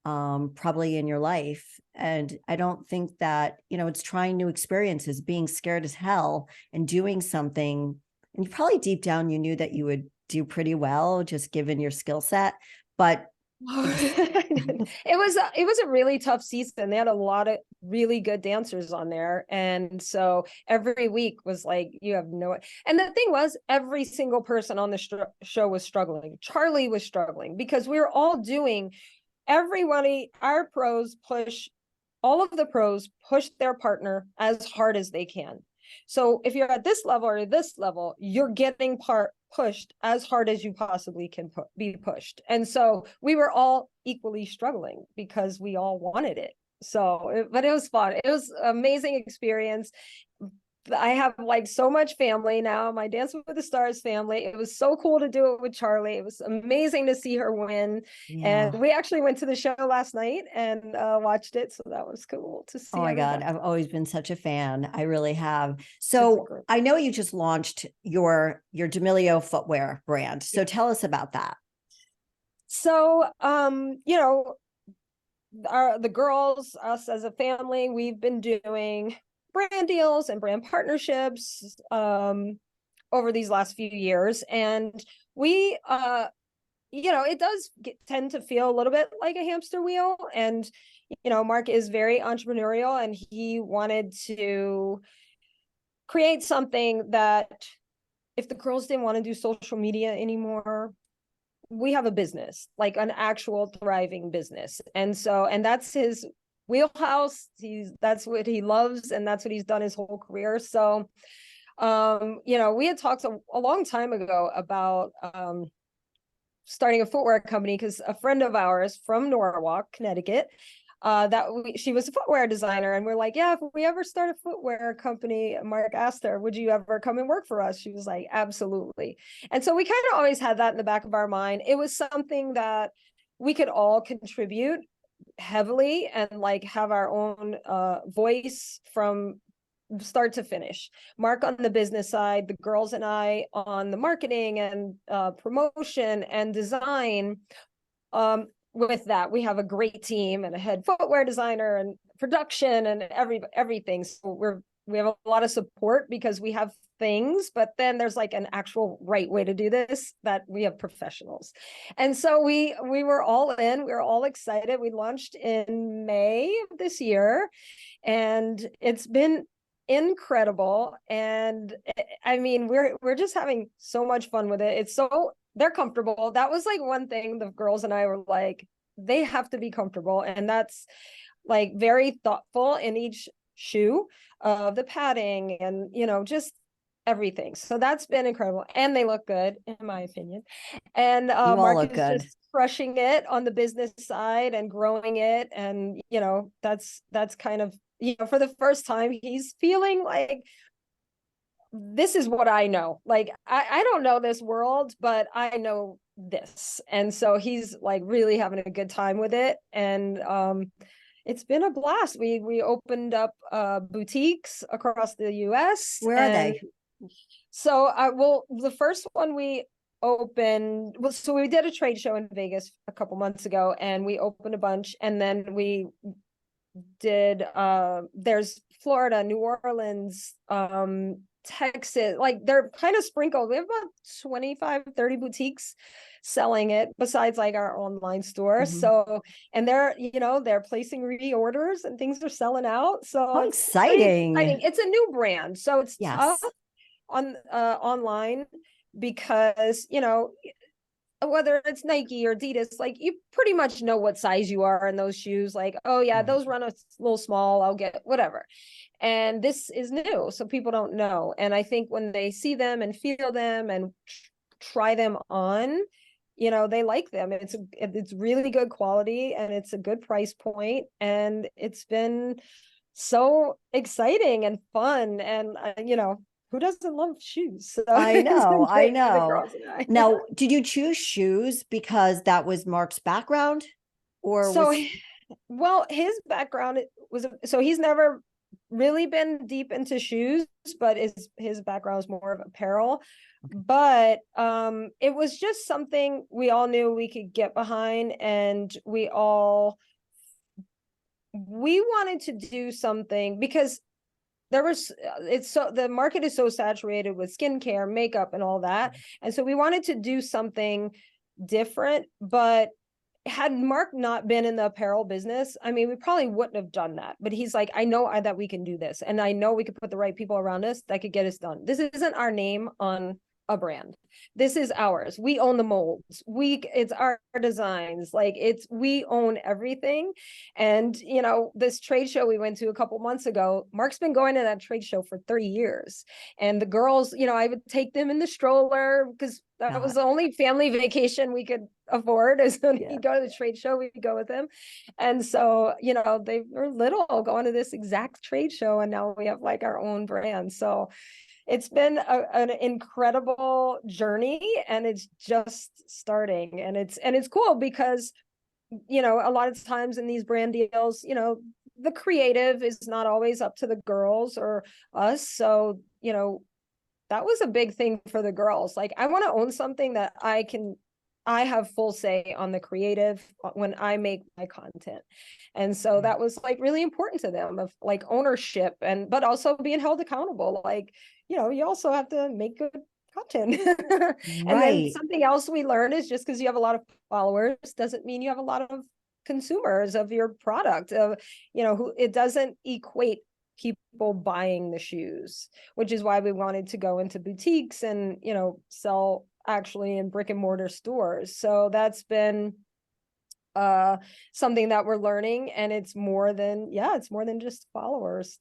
Speaker 1: probably in your life. And I don't think that, it's trying new experiences, being scared as hell and doing something. And you probably deep down, you knew that you would do pretty well, just given your skill set. But
Speaker 2: it was a really tough season. They had a lot of really good dancers on there, and so every week was like, you have no. And the thing was, every single person on the show was struggling. Charlie was struggling because we were all doing, everybody, our pros push, all of the pros push their partner as hard as they can. So if you're at this level or this level, you're getting pushed as hard as you possibly can be pushed. And so we were all equally struggling because we all wanted it. So, but it was fun. It was an amazing experience. I have like so much family now, my Dancing with the Stars family. It was so cool to do it with Charlie. It was amazing to see her win.
Speaker 1: yeah.
Speaker 2: And we actually went to the show last night and watched it. So that was cool to see.
Speaker 1: Oh my God, I've always been such a fan. I really have. So I know you just launched your D'Amelio footwear brand. So tell us about that.
Speaker 2: So the girls, us as a family, we've been doing brand deals and brand partnerships over these last few years. And we it does tend to feel a little bit like a hamster wheel. And Mark is very entrepreneurial, and he wanted to create something that if the girls didn't want to do social media anymore, we have a business, like an actual thriving business. And that's his wheelhouse. That's what he loves, and that's what he's done his whole career. So we had talked a long time ago about starting a footwear company, because a friend of ours from Norwalk, Connecticut, she was a footwear designer, and we're like, yeah, if we ever start a footwear company, Mark asked her, would you ever come and work for us? She was like, absolutely. And so we kind of always had that in the back of our mind. It was something that we could all contribute heavily and like have our own voice from start to finish. Mark on the business side, the girls and I on the marketing and promotion and design. With that, we have a great team and a head footwear designer and production and everything. So we have a lot of support because we have things, but then there's like an actual right way to do this, that we have professionals. And so we were all in, we were all excited. We launched in May of this year, and it's been incredible. And I mean, we're just having so much fun with it. They're comfortable. That was like one thing the girls and I were like, they have to be comfortable. And that's like very thoughtful in each shoe of the padding and, just everything. So that's been incredible. And they look good, in my opinion. And Mark is just crushing it on the business side and growing it. And, that's kind of, for the first time, he's feeling like, this is what I know. Like, I don't know this world, but I know this. And so he's like really having a good time with it. And it's been a blast. We opened up boutiques across the US.
Speaker 1: Where are they?
Speaker 2: So the first one we opened, so we did a trade show in Vegas a couple months ago, and we opened a bunch. And then we did there's Florida, New Orleans, Texas, like they're kind of sprinkled. We have about 25, 30 boutiques selling it besides like our online store.
Speaker 1: Mhm.
Speaker 2: So, and they're, they're placing reorders and things are selling out. So
Speaker 1: How
Speaker 2: it's pretty exciting.
Speaker 1: exciting.
Speaker 2: It's a new brand. So it's tough
Speaker 1: Yes.
Speaker 2: on online because, whether it's Nike or Adidas, like you pretty much know what size you are in those shoes. Like, oh yeah,
Speaker 1: Right.
Speaker 2: those run a little small. I'll get whatever. And this is new, so people don't know. And I think when they see them and feel them and try them on, they like them. It's really good quality and it's a good price point, and it's been so exciting and fun. And who doesn't love shoes? So
Speaker 1: I
Speaker 2: it's been
Speaker 1: know. I
Speaker 2: great for the
Speaker 1: know.
Speaker 2: girls and I.
Speaker 1: Now, did you choose shoes because that was Mark's background or
Speaker 2: So,
Speaker 1: was
Speaker 2: well, his background was, so he's never really been deep into shoes, but his background is more of apparel. But it was just something we all knew we could get behind, and we wanted to do something because the market is so saturated with skincare, makeup, and all that. And so we wanted to do something different. But had Mark not been in the apparel business, I mean, we probably wouldn't have done that. But he's like, I know that we can do this, and I know we could put the right people around us that could get us done. This isn't our name on a brand. This is ours. We own the molds. It's our designs. Like we own everything. And this trade show we went to a couple months ago, Mark's been going to that trade show for 30 years. And the girls, I would take them in the stroller because that was the only family vacation we could afford, is when he go to the trade show, we go with him. And so, they were little going to this exact trade show, and now we have like our own brand. So it's been an incredible journey, and it's just starting. And it's cool because, a lot of times in these brand deals, the creative is not always up to the girls or us. So, that was a big thing for the girls. Like, I want to own something that I have full say on the creative when I make my content. And so that was like really important to them, of like ownership, but also being held accountable. Like, you also have to make good content. And then
Speaker 1: right.
Speaker 2: something else we learned is just because you have a lot of followers doesn't mean you have a lot of consumers of your product. Who it doesn't equate people buying the shoes, which is why we wanted to go into boutiques and sell actually in brick and mortar stores. So that's been something that we're learning, and it's more than just followers.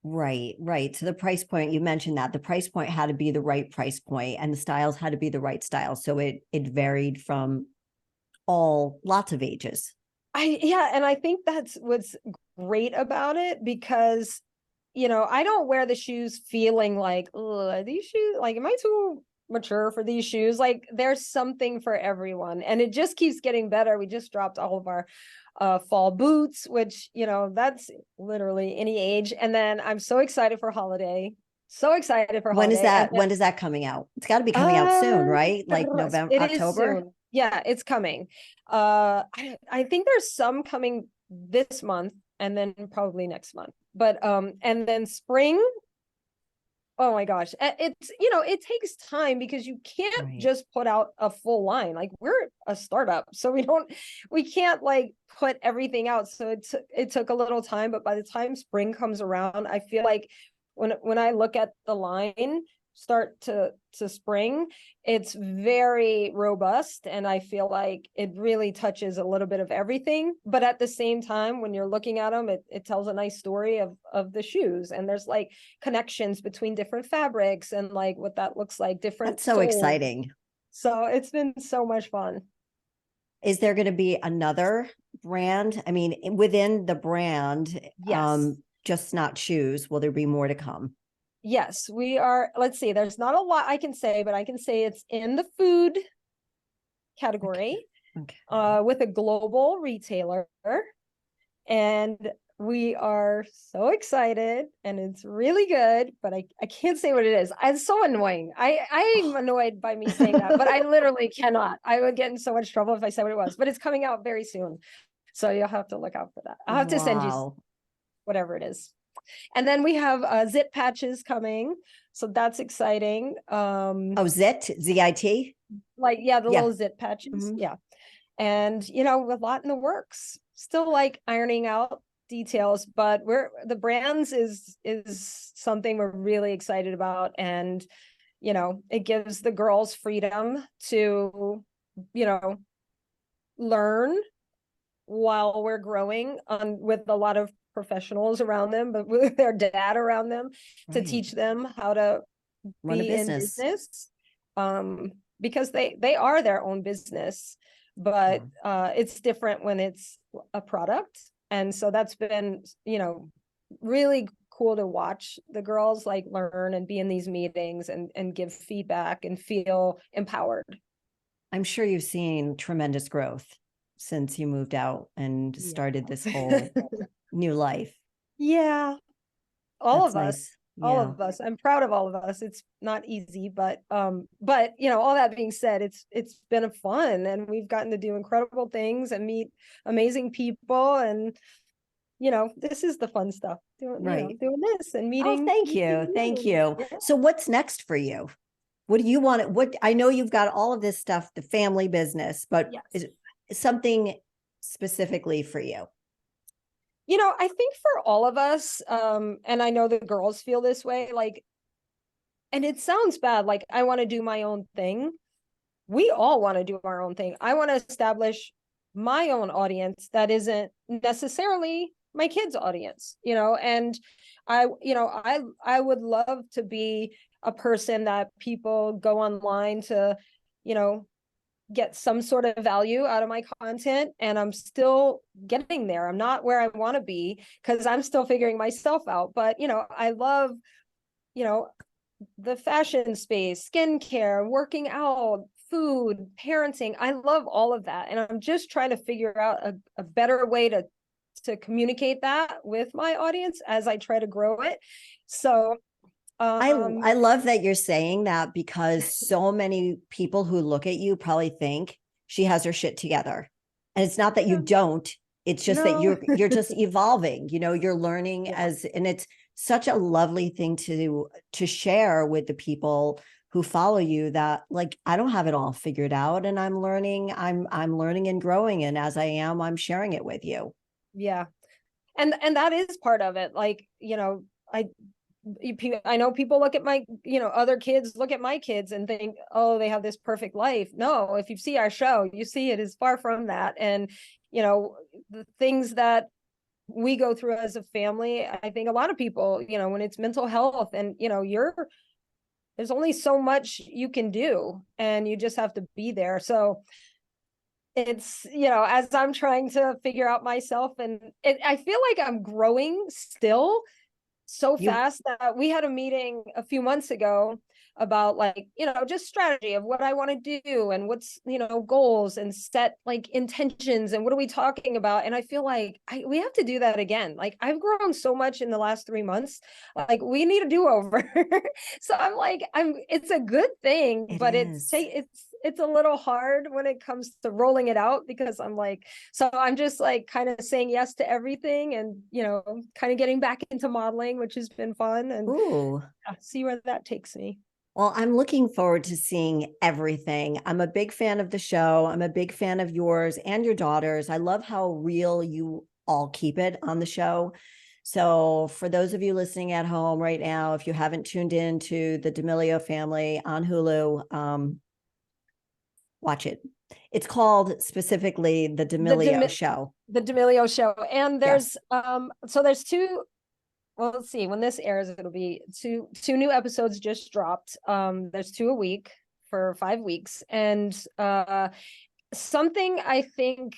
Speaker 1: Right. So the price point, you mentioned that the price point had to be the right price point and the styles had to be the right style. So it varied from lots of ages.
Speaker 2: And I think that's what's great about it, because I don't wear the shoes feeling like, are these shoes, like, am I too mature for these shoes? Like, there's something for everyone, and it just keeps getting better. We just dropped all of our fall boots, which that's literally any age. And then I'm so excited for holiday. So excited for
Speaker 1: When is
Speaker 2: holiday.
Speaker 1: that?
Speaker 2: And then,
Speaker 1: When is that coming out? It's got to be coming out soon, right? Like November,
Speaker 2: it is
Speaker 1: October.
Speaker 2: soon. Yeah, it's coming. I think there's some coming this month, and then probably next month. But and then spring, oh my gosh, it's it takes time because you can't
Speaker 1: Right.
Speaker 2: just put out a full line. Like, we're a startup, so we can't like put everything out. So it took a little time, but by the time spring comes around, I feel like when I look at the line start to spring, it's very robust, and I feel like it really touches a little bit of everything. But at the same time, when you're looking at them, it tells a nice story of the shoes, and there's like connections between different fabrics and like what that looks like, different
Speaker 1: That's so
Speaker 2: soles.
Speaker 1: exciting.
Speaker 2: So it's been so much fun.
Speaker 1: Is there going to be another brand? I mean, within the brand,
Speaker 2: Yes.
Speaker 1: just not shoes. Will there be more to come?
Speaker 2: Yes, we are. Let's see, there's not a lot I can say, but I can say it's in the food category,
Speaker 1: Okay.
Speaker 2: with a global retailer. And we are so excited, and it's really good, but I can't say what it is. It's so annoying. I'm annoyed by me saying that, but I literally cannot. I would get in so much trouble if I said what it was, but it's coming out very soon. So you'll have to look out for that. I'll have to send you
Speaker 1: Wow.
Speaker 2: whatever it is. And then we have zit patches coming. So that's exciting.
Speaker 1: Oh, ZIT.
Speaker 2: Like, yeah, the
Speaker 1: Yeah.
Speaker 2: little zit patches.
Speaker 1: Mhm.
Speaker 2: Yeah. And, you know, a lot in the works, still like ironing out details, but the brands is something we're really excited about. And, you know, it gives the girls freedom to, you know, learn while we're growing on with a lot of professionals around them, but with their dad around them to
Speaker 1: Right.
Speaker 2: teach them how to
Speaker 1: Run a
Speaker 2: be in
Speaker 1: business.
Speaker 2: business. Because they are their own business, but it's different when it's a product. And so that's been, you know, really cool to watch the girls like learn and be in these meetings and give feedback and feel empowered.
Speaker 1: I'm sure you've seen tremendous growth since you moved out and started this whole
Speaker 2: Yeah.
Speaker 1: new life.
Speaker 2: Yeah, all
Speaker 1: That's
Speaker 2: of us,
Speaker 1: nice.
Speaker 2: all
Speaker 1: Yeah.
Speaker 2: of us. I'm proud of all of us. It's not easy, but you know, all that being said, it's been a fun, and we've gotten to do incredible things and meet amazing people, and you know, this is the fun stuff.
Speaker 1: Right.
Speaker 2: Doing this and
Speaker 1: Oh, thank you.
Speaker 2: meeting
Speaker 1: Thank
Speaker 2: you.
Speaker 1: you.
Speaker 2: Yeah.
Speaker 1: So what's next for you? What do you want? What I know you've got all of this stuff, the family business, but
Speaker 2: Yes.
Speaker 1: is something specifically for you?
Speaker 2: You know, I think for all of us, and I know the girls feel this way, like, and it sounds bad, like I want to do my own thing. We all want to do our own thing. I want to establish my own audience that isn't necessarily my kids' audience, you know, and I would love to be a person that people go online to, you know, get some sort of value out of my content, and I'm still getting there. I'm not where I want to be because I'm still figuring myself out, but you know, I love, you know, the fashion space, skincare, working out, food, parenting. I love all of that. And I'm just trying to figure out a better way to communicate that with my audience as I try to grow it. So
Speaker 1: I
Speaker 2: um
Speaker 1: I love that you're saying that because so many people who look at you probably think she has her shit together. And it's not that you
Speaker 2: yeah,
Speaker 1: don't, it's just that
Speaker 2: no.
Speaker 1: you're just evolving, you know, you're learning
Speaker 2: Yeah.
Speaker 1: as, and it's such a lovely thing to share with the people who follow you, that like I don't have it all figured out and I'm learning and growing, and as I am, I'm sharing it with you.
Speaker 2: Yeah. And that is part of it. Like, you know, I know people look at my, you know, other kids look at my kids and think, oh, they have this perfect life. No, if you see our show, you see it is far from that. And, you know, the things that we go through as a family, I think a lot of people, you know, when it's mental health and, you know, there's only so much you can do and you just have to be there. So it's, you know, as I'm trying to figure out myself, and I feel like I'm growing still so
Speaker 1: You
Speaker 2: fast that we had a meeting a few months ago about, like, you know, just strategy of what I want to do and what's, you know, goals, and set like intentions and what are we talking about. And I feel like we have to do that again. Like, I've grown so much in the last 3 months, like we need a do-over. So I'm like, it's a good thing,
Speaker 1: it
Speaker 2: but
Speaker 1: is.
Speaker 2: it's a little hard when it comes to rolling it out, because I'm like, so I'm just like kind of saying yes to everything, and, you know, kind of getting back into modeling, which has been fun, and
Speaker 1: Ooh.
Speaker 2: see where that takes me.
Speaker 1: Well, I'm looking forward to seeing everything. I'm a big fan of the show. I'm a big fan of yours and your daughters. I love how real you all keep it on the show. So, for those of you listening at home right now, if you haven't tuned in to the D'Amelio family on Hulu, watch it. It's called specifically the
Speaker 2: The
Speaker 1: D'Amelio Show.
Speaker 2: the D'Amelio show, and
Speaker 1: Yes.
Speaker 2: there's two. Well, let's see, when this airs, it'll be two new episodes just dropped. There's two a week for 5 weeks, and something I think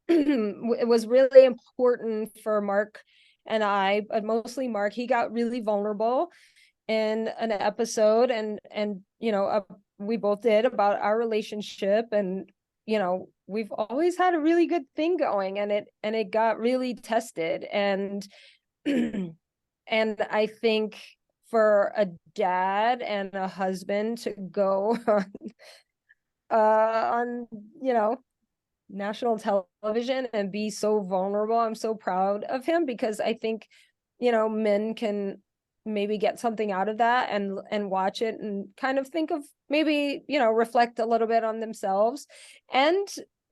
Speaker 2: it was really important for Mark and I, but mostly Mark. He got really vulnerable in an episode, and you know, we both did, about our relationship, and you know, we've always had a really good thing going, and it got really tested, and and I think for a dad and a husband to go on, you know, national television and be so vulnerable, I'm so proud of him, because I think men can maybe get something out of that and watch it and kind of think of maybe, reflect a little bit on themselves and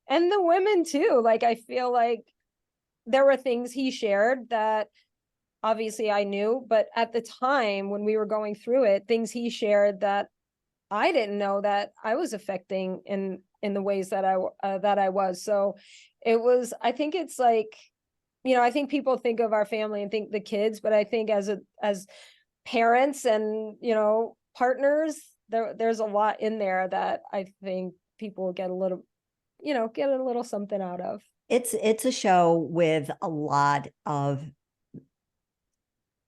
Speaker 2: the women too. Like, I feel like there were things he shared that obviously I knew, but at the time when we were going through it, things he shared that I didn't know that I was affecting in the ways that I was. So it was, I think it's like, I think people think of our family and think the kids, but I think as parents and, partners, there's a lot in there that I think people get a little, get a little something out of.
Speaker 1: It's a show with a lot of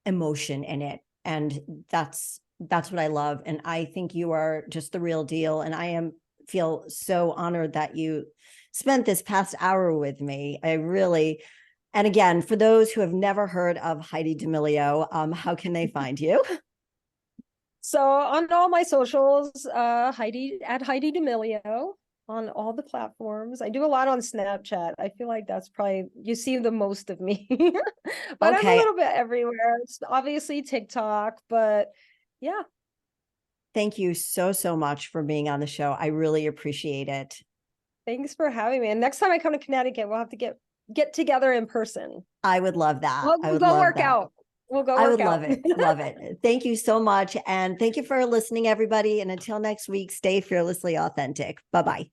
Speaker 1: emotion in it, and that's what I love. And I think you are just the real deal, and feel so honored that you spent this past hour with me. I really, and again, for those who have never heard of Heidi D'Amelio, how can they find you?
Speaker 2: So on all my socials, Heidi D'Amelio on all the platforms. I do a lot on Snapchat. I feel like that's probably, you see the most of me, but I'm a
Speaker 1: Okay.
Speaker 2: little bit everywhere. It's obviously TikTok, but yeah.
Speaker 1: Thank you so, so much for being on the show. I really appreciate it.
Speaker 2: Thanks for having me. And next time I come to Connecticut, we'll have to get together in person.
Speaker 1: I would love that. I
Speaker 2: We'll
Speaker 1: would
Speaker 2: go
Speaker 1: love
Speaker 2: work
Speaker 1: that.
Speaker 2: out. We'll go
Speaker 1: I
Speaker 2: work
Speaker 1: would love
Speaker 2: out.
Speaker 1: it. Love it. Thank you so much. And thank you for listening, everybody. And until next week, stay fearlessly authentic. Bye bye.